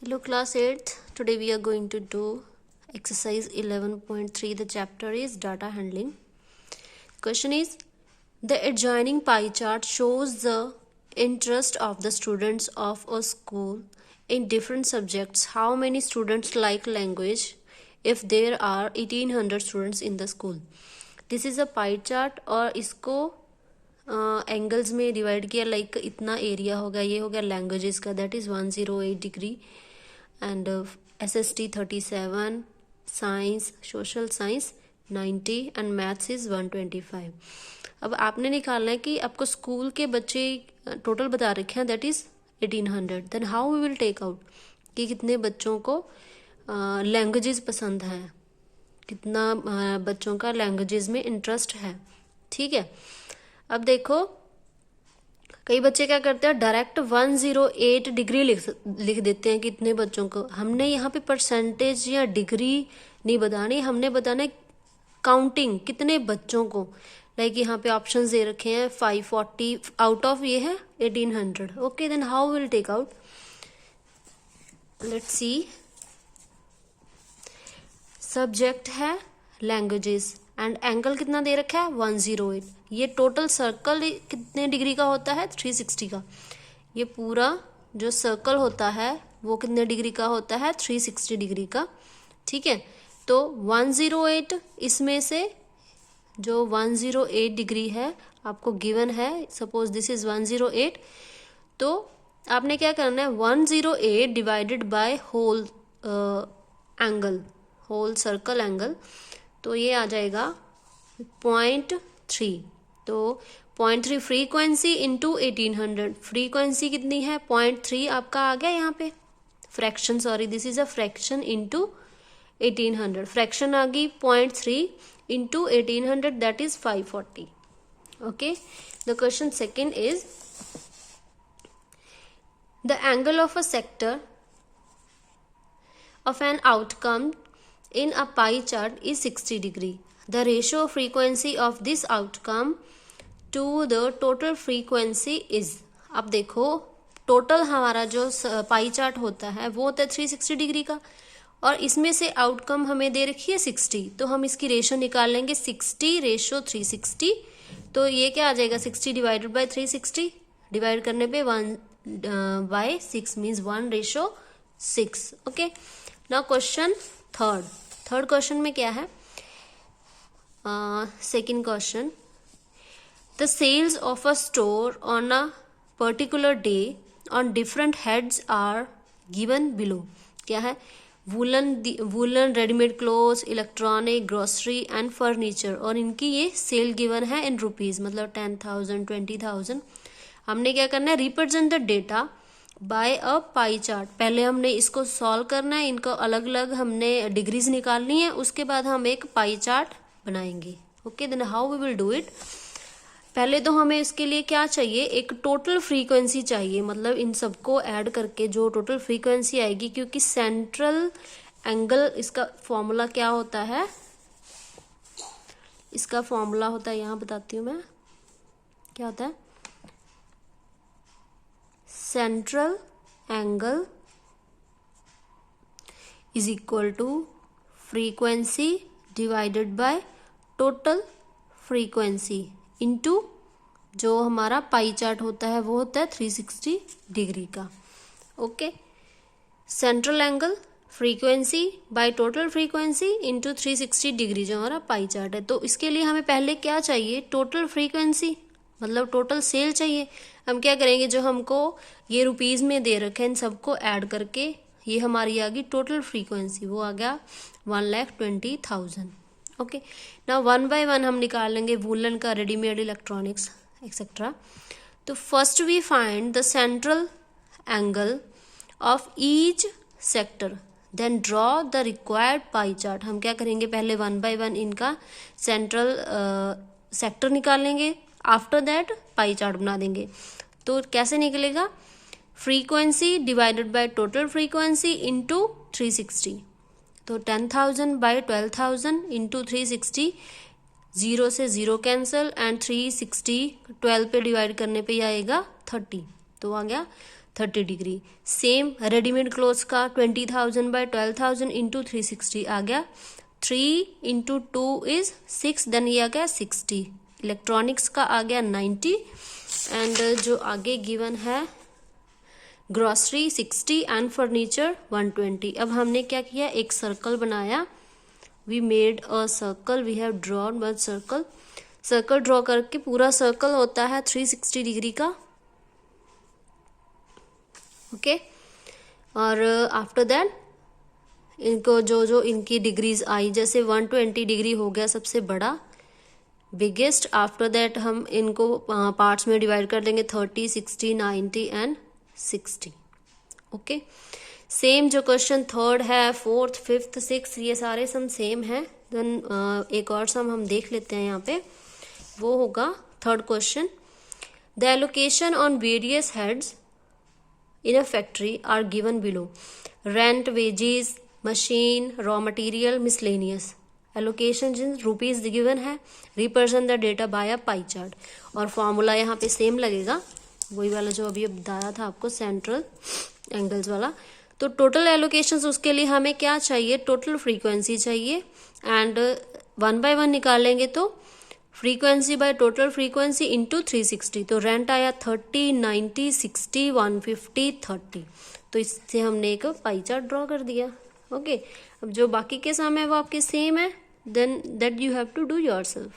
Hello class 8th. Today we are going to do exercise 11.3. The chapter is data handling. Question is, the adjoining pie chart shows the interest of the students of a school in different subjects. How many students like language if there are 1800 students in the school? This is a pie chart और इसको angles में divide किया, like इतना area होगा, ये हो गया languages का, that is 108 degree, and SST 37, science social science 90 and maths is 125. अब आपने निकालना है कि आपको स्कूल के बच्चे टोटल बता रखे हैं, that is 1800. Then how we will take out कि कितने बच्चों को लैंग्वेजेस पसंद है, कितना बच्चों का लैंग्वेजेस में इंटरेस्ट है. ठीक है, अब देखो कई बच्चे क्या करते हैं, डायरेक्ट 108 डिग्री लिख देते हैं कितने बच्चों को. हमने यहाँ पे परसेंटेज या डिग्री नहीं बतानी, हमने बताना है काउंटिंग कितने बच्चों को. लाइक यहाँ पे ऑप्शंस दे रखे हैं 540 आउट ऑफ ये है 1800. Okay, then how will take out, let's see. Subject है लैंग्वेजेस एंड एंगल कितना दे रखा है 108. ये टोटल सर्कल कितने डिग्री का होता है 360 का. ये पूरा जो सर्कल होता है वो कितने डिग्री का होता है 360 डिग्री का. ठीक है, तो 108 इसमें से जो 108 डिग्री है आपको गिवन है, सपोज दिस इज 108, तो आपने क्या करना है 108 divided by whole angle, whole circle angle, तो ये आ जाएगा 0.3. तो 0.3 फ्रीक्वेंसी इंटू 1800. फ्रीक्वेंसी कितनी है 0.3 आपका आ गया यहाँ पे. Fraction, sorry, this is a fraction into 1800. Fraction आ गई 0.3 into 1800, that is 540. Okay, the question second is, the angle of a sector of an outcome in a pie chart is 60 degree. The ratio frequency of this outcome to the total frequency is. अब देखो total हमारा जो pie chart होता है वो होता है 360 degree का, और इसमें से आउटकम हमें दे रखी है 60, तो हम इसकी रेशो निकाल लेंगे 60 रेशो 360. तो ये क्या आ जाएगा 60 डिवाइडेड बाय 360, डिवाइड करने पे 1/6 means 1:6. Okay, now question third question में क्या है, second question, the sales of a store on a particular day on different heads are given below. क्या है, woollen readymade clothes, electronic, grocery and furniture, और इनकी ये सेल गिवन है in rupees, मतलब 10,000 20,000. हमने क्या करना है, represent the data bye a pie chart. पहले हमने इसको सॉल्व करना है, इनको अलग अलग हमने डिग्रीज निकालनी है, उसके बाद हम एक पाई चार्ट बनाएंगे. Okay, then how we will do it. पहले तो हमें इसके लिए क्या चाहिए, एक टोटल फ्रीक्वेंसी चाहिए, मतलब इन सबको ऐड करके जो टोटल फ्रीक्वेंसी आएगी, क्योंकि सेंट्रल एंगल, इसका फॉर्मूला क्या होता है, इसका फॉर्मूला होता है, यहाँ बताती हूँ मैं क्या होता है. Central angle is equal to frequency divided by total frequency into जो हमारा पाई चार्ट होता है वो होता है 360 डिग्री का. Okay, central angle frequency bye total frequency into 360 degree जो हमारा पाई चार्ट है. तो इसके लिए हमें पहले क्या चाहिए, टोटल फ्रीक्वेंसी, मतलब टोटल सेल चाहिए. हम क्या करेंगे, जो हमको ये रुपीज में दे रखे हैं इन सबको ऐड करके ये हमारी आ गई टोटल फ्रीक्वेंसी, वो आ गया 1,20,000. ओके, ना 1 बाय 1 हम निकाल लेंगे वूलन का, रेडीमेड, इलेक्ट्रॉनिक्स एक्सेट्रा. तो first we find the central angle of each sector, then draw the required pie chart. हम क्या करेंगे, पहले 1 बाय 1 इनका सेंट्रल सेक्टर निकाल लेंगे, आफ्टर दैट पाई चार्ट बना देंगे. तो कैसे निकलेगा, frequency divided by total frequency into 360. तो 10,000 बाय 12,000 इंटू 360, 0 से 0 कैंसिल, एंड 360 12 पे डिवाइड करने पे आएगा 30, तो आ गया 30 डिग्री। सेम रेडीमेड क्लोथ्स का 20,000 बाय 12,000 इंटू 360 आ गया, 3 इंटू 2 इज 6, देन ये आ गया 60। इलेक्ट्रॉनिक्स का आ गया 90, एंड जो आगे गिवन है ग्रॉसरी 60 एंड फर्नीचर 120। अब हमने क्या किया, एक सर्कल बनाया, we made a circle, we have drawn one circle. Circle draw करके पूरा सर्कल होता है 360 डिग्री का, ओके। और आफ्टर दैट इनको जो इनकी डिग्रीज आई, जैसे 120 डिग्री हो गया सबसे बड़ा, बिगेस्ट। आफ्टर दैट हम इनको पार्ट्स में डिवाइड कर देंगे, 30, 60, 90 एंड 60, ओके। सेम जो क्वेश्चन थर्ड है, फोर्थ, फिफ्थ, सिक्स, ये सारे सम सेम है। देन एक और सम हम देख लेते हैं यहाँ पे, वो होगा third question. The allocation on various heads in a factory are given below: rent, wages, machine, raw material, miscellaneous. Allocation in rupees given है, represent the data by a pie chart। और फॉर्मूला यहाँ पे same लगेगा, वही वाला जो अभी बताया था आपको, सेंट्रल एंगल्स वाला। तो टोटल एलोकेशंस, उसके लिए हमें क्या चाहिए, टोटल फ्रीक्वेंसी चाहिए, एंड 1 बाय 1 निकालेंगे तो frequency bye total frequency into 360। तो रेंट आया 30, 90, 60, 150, 30। तो इससे हमने एक पाई चार्ट ड्रॉ कर दिया, ओके। अब जो बाकी के सम है वो आपके सेम है, then that you have to do yourself.